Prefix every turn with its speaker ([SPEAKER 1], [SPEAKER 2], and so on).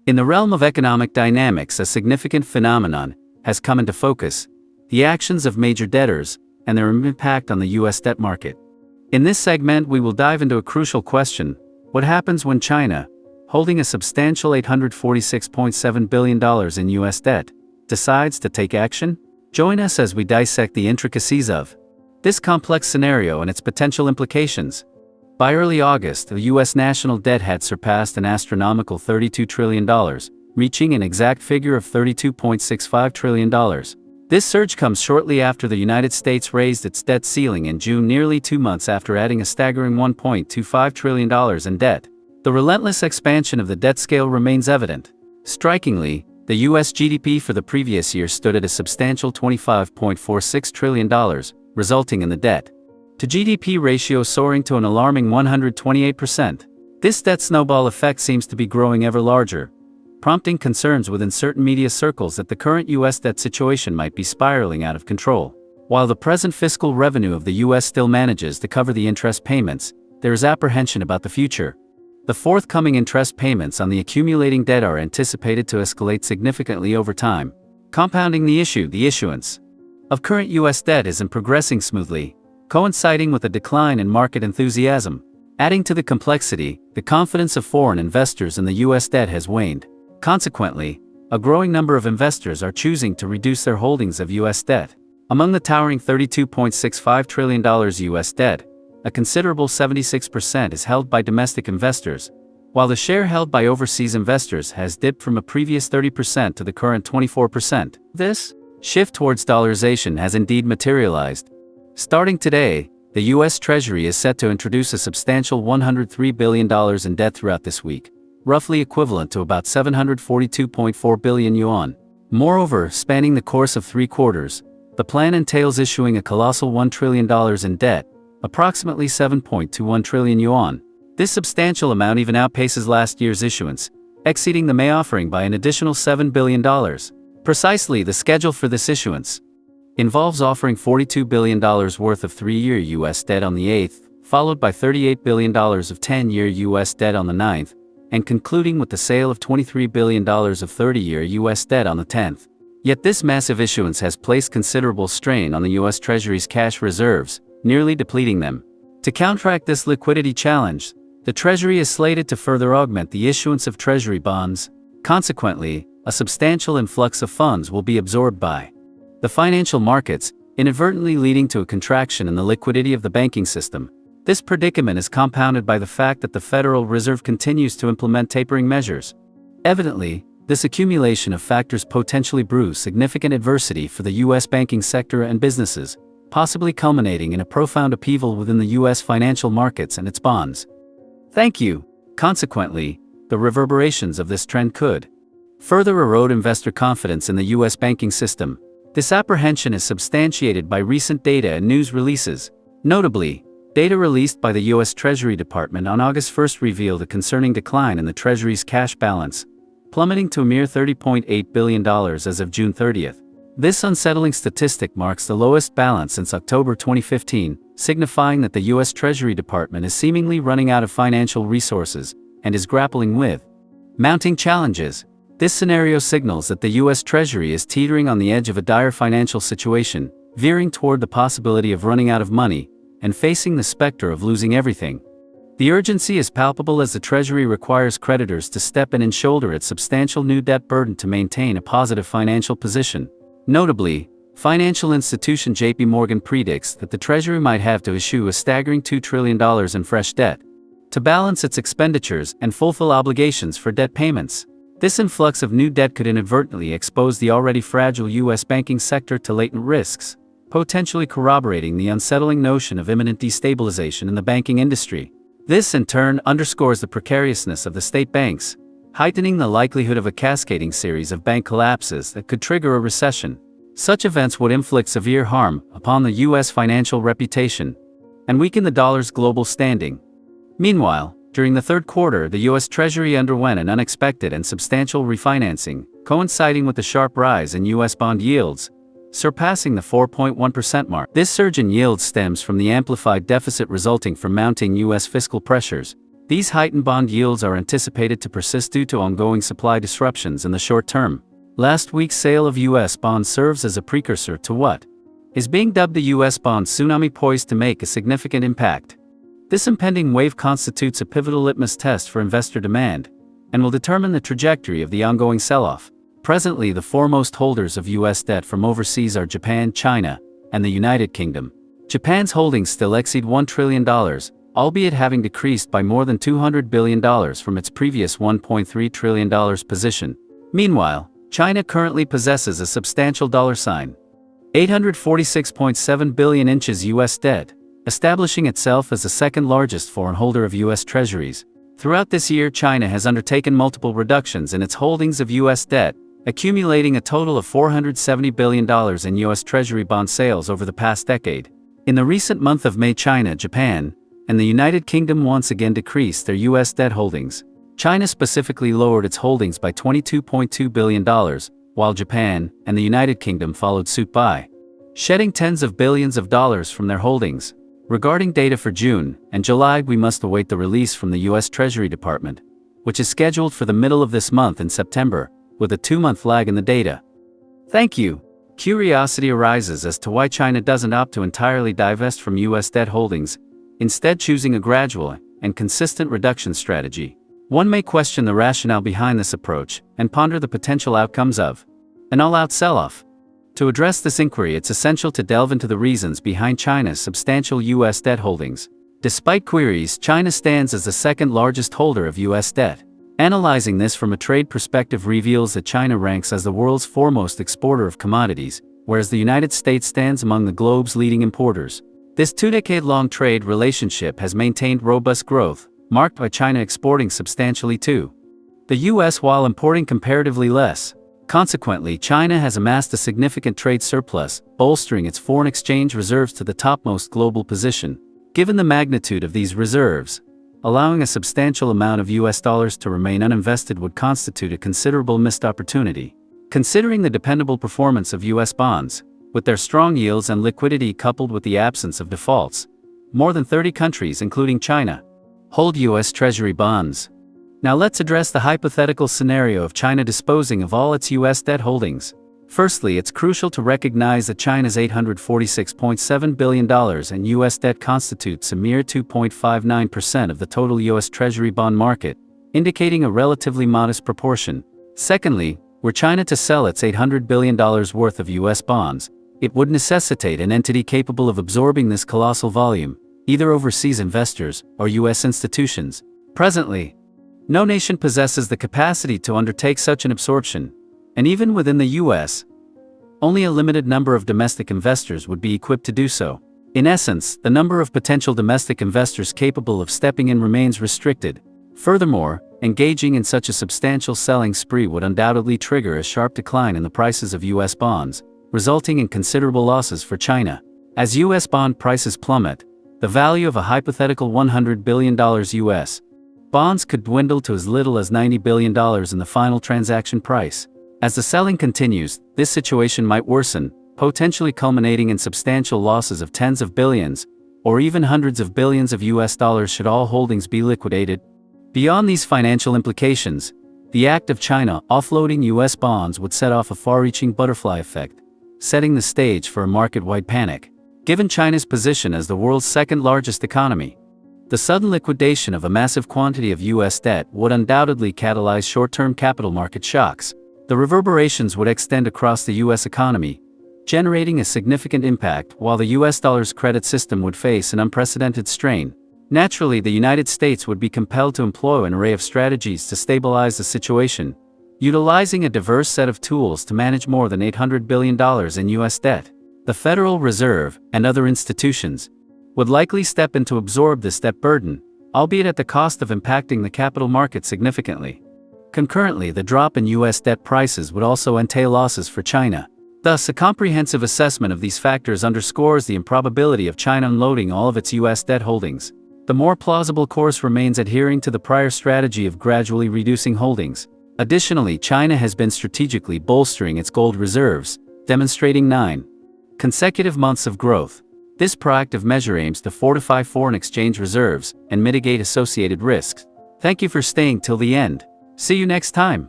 [SPEAKER 1] In the realm of economic dynamics, a significant phenomenon has come into focus: the actions of major debtors and their impact on the U.S. debt market. In this segment, we will dive into a crucial question: what happens when China, holding a substantial $846.7 billion in U.S. debt, decides to take action? Join us as we dissect the intricacies of this complex scenario and its potential implications. By early August, the U.S. national debt had surpassed an astronomical $32 trillion, reaching an exact figure of $32.65 trillion. This surge comes shortly after the United States raised its debt ceiling in June, nearly 2 months after adding a staggering $1.25 trillion in debt. The relentless expansion of the debt scale remains evident. Strikingly, the U.S. GDP for the previous year stood at a substantial $25.46 trillion, resulting in the debt-to GDP ratio soaring to an alarming 128%. This debt snowball effect seems to be growing ever larger, prompting concerns within certain media circles that the current U.S. debt situation might be spiraling out of control. While the present fiscal revenue of the U.S. still manages to cover the interest payments, there is apprehension about the future. The forthcoming interest payments on the accumulating debt are anticipated to escalate significantly over time. Compounding the issue, the issuance of current U.S. debt isn't progressing smoothly, coinciding with a decline in market enthusiasm. Adding to the complexity, the confidence of foreign investors in the U.S. debt has waned. Consequently, a growing number of investors are choosing to reduce their holdings of U.S. debt. Among the towering $32.65 trillion U.S. debt, a considerable 76% is held by domestic investors, while the share held by overseas investors has dipped from a previous 30% to the current 24%. This shift towards dollarization has indeed materialized. Starting today, the U.S. Treasury is set to introduce a substantial $103 billion in debt throughout this week, roughly equivalent to about 742.4 billion yuan. Moreover, spanning the course of 3 quarters, the plan entails issuing a colossal $1 trillion in debt, approximately 7.21 trillion yuan. This substantial amount even outpaces last year's issuance, exceeding the May offering by an additional $7 billion. Precisely, the schedule for this issuance involves offering $42 billion worth of 3-year U.S. debt on the 8th, followed by $38 billion of 10-year U.S. debt on the 9th, and concluding with the sale of $23 billion of 30-year U.S. debt on the 10th. Yet this massive issuance has placed considerable strain on the U.S. Treasury's cash reserves, nearly depleting them. To counteract this liquidity challenge, the Treasury is slated to further augment the issuance of Treasury bonds. Consequently, a substantial influx of funds will be absorbed by the financial markets, inadvertently leading to a contraction in the liquidity of the banking system. This predicament is compounded by the fact that the Federal Reserve continues to implement tapering measures. Evidently, this accumulation of factors potentially brews significant adversity for the U.S. banking sector and businesses, possibly culminating in a profound upheaval within the U.S. financial markets and its bonds. Thank you. Consequently, the reverberations of this trend could further erode investor confidence in the U.S. banking system. This apprehension is substantiated by recent data and news releases. Notably, data released by the U.S. Treasury Department on August 1 revealed a concerning decline in the Treasury's cash balance, plummeting to a mere $30.8 billion as of June 30. This unsettling statistic marks the lowest balance since October 2015, signifying that the U.S. Treasury Department is seemingly running out of financial resources and is grappling with mounting challenges. This scenario signals that the U.S. Treasury is teetering on the edge of a dire financial situation, veering toward the possibility of running out of money and facing the specter of losing everything. The urgency is palpable as the Treasury requires creditors to step in and shoulder its substantial new debt burden to maintain a positive financial position. Notably, financial institution J.P. Morgan predicts that the Treasury might have to issue a staggering $2 trillion in fresh debt to balance its expenditures and fulfill obligations for debt payments. This influx of new debt could inadvertently expose the already fragile U.S. banking sector to latent risks, potentially corroborating the unsettling notion of imminent destabilization in the banking industry. This in turn underscores the precariousness of the state banks, heightening the likelihood of a cascading series of bank collapses that could trigger a recession. Such events would inflict severe harm upon the U.S. financial reputation and weaken the dollar's global standing. Meanwhile, during the third quarter, the U.S. Treasury underwent an unexpected and substantial refinancing, coinciding with the sharp rise in U.S. bond yields, surpassing the 4.1% mark. This surge in yields stems from the amplified deficit resulting from mounting U.S. fiscal pressures, These heightened bond yields are anticipated to persist due to ongoing supply disruptions in the short term. Last week's sale of U.S. bonds serves as a precursor to what is being dubbed the U.S. bond tsunami, poised to make a significant impact. This impending wave constitutes a pivotal litmus test for investor demand and will determine the trajectory of the ongoing sell-off. Presently, the foremost holders of U.S. debt from overseas are Japan, China, and the United Kingdom. Japan's holdings still exceed $1 trillion, albeit having decreased by more than $200 billion from its previous $1.3 trillion position. Meanwhile, China currently possesses a substantial $846.7 billion U.S. debt, establishing itself as the second largest foreign holder of U.S. treasuries. Throughout this year, China has undertaken multiple reductions in its holdings of U.S. debt, accumulating a total of $470 billion in U.S. Treasury bond sales over the past decade. In the recent month of May, China, Japan, and the United Kingdom once again decreased their U.S. debt holdings. China specifically lowered its holdings by $22.2 billion, while Japan and the United Kingdom followed suit by shedding tens of billions of dollars from their holdings. Regarding data for June and July, we must await the release from the U.S. Treasury Department, which is scheduled for the middle of this month in September, with a 2-month lag in the data. Thank you. Curiosity arises as to why China doesn't opt to entirely divest from U.S. debt holdings, instead choosing a gradual and consistent reduction strategy. One may question the rationale behind this approach and ponder the potential outcomes of an all-out sell-off. To address this inquiry, it's essential to delve into the reasons behind China's substantial U.S. debt holdings. Despite queries, China stands as the second largest holder of U.S. debt. Analyzing this from a trade perspective reveals that China ranks as the world's foremost exporter of commodities, whereas the United States stands among the globe's leading importers. This 2-decade-long trade relationship has maintained robust growth, marked by China exporting substantially to the U.S. while importing comparatively less. Consequently, China has amassed a significant trade surplus, bolstering its foreign exchange reserves to the topmost global position. Given the magnitude of these reserves, allowing a substantial amount of U.S. dollars to remain uninvested would constitute a considerable missed opportunity. Considering the dependable performance of U.S. bonds, with their strong yields and liquidity coupled with the absence of defaults, more than 30 countries, including China, hold U.S. Treasury bonds. Now let's address the hypothetical scenario of China disposing of all its U.S. debt holdings. Firstly, it's crucial to recognize that China's $846.7 billion in U.S. debt constitutes a mere 2.59% of the total U.S. Treasury bond market, indicating a relatively modest proportion. Secondly, were China to sell its $800 billion worth of U.S. bonds, it would necessitate an entity capable of absorbing this colossal volume, either overseas investors or U.S. institutions. Presently, no nation possesses the capacity to undertake such an absorption, and even within the U.S., only a limited number of domestic investors would be equipped to do so. In essence, the number of potential domestic investors capable of stepping in remains restricted. Furthermore, engaging in such a substantial selling spree would undoubtedly trigger a sharp decline in the prices of U.S. bonds, resulting in considerable losses for China. As U.S. bond prices plummet, the value of a hypothetical $100 billion U.S. bonds could dwindle to as little as $90 billion in the final transaction price. As the selling continues, this situation might worsen, potentially culminating in substantial losses of tens of billions, or even hundreds of billions of U.S. dollars should all holdings be liquidated. Beyond these financial implications, the act of China offloading U.S. bonds would set off a far-reaching butterfly effect, setting the stage for a market-wide panic. Given China's position as the world's second-largest economy, the sudden liquidation of a massive quantity of U.S. debt would undoubtedly catalyze short-term capital market shocks. The reverberations would extend across the U.S. economy, generating a significant impact while the U.S. dollar's credit system would face an unprecedented strain. Naturally, the United States would be compelled to employ an array of strategies to stabilize the situation, utilizing a diverse set of tools to manage more than $800 billion in U.S. debt. The Federal Reserve and other institutions would likely step in to absorb this debt burden, albeit at the cost of impacting the capital market significantly. Concurrently, the drop in U.S. debt prices would also entail losses for China. Thus, a comprehensive assessment of these factors underscores the improbability of China unloading all of its U.S. debt holdings. The more plausible course remains adhering to the prior strategy of gradually reducing holdings. Additionally, China has been strategically bolstering its gold reserves, demonstrating 9 consecutive months of growth. This proactive measure aims to fortify foreign exchange reserves and mitigate associated risks. Thank you for staying till the end. See you next time.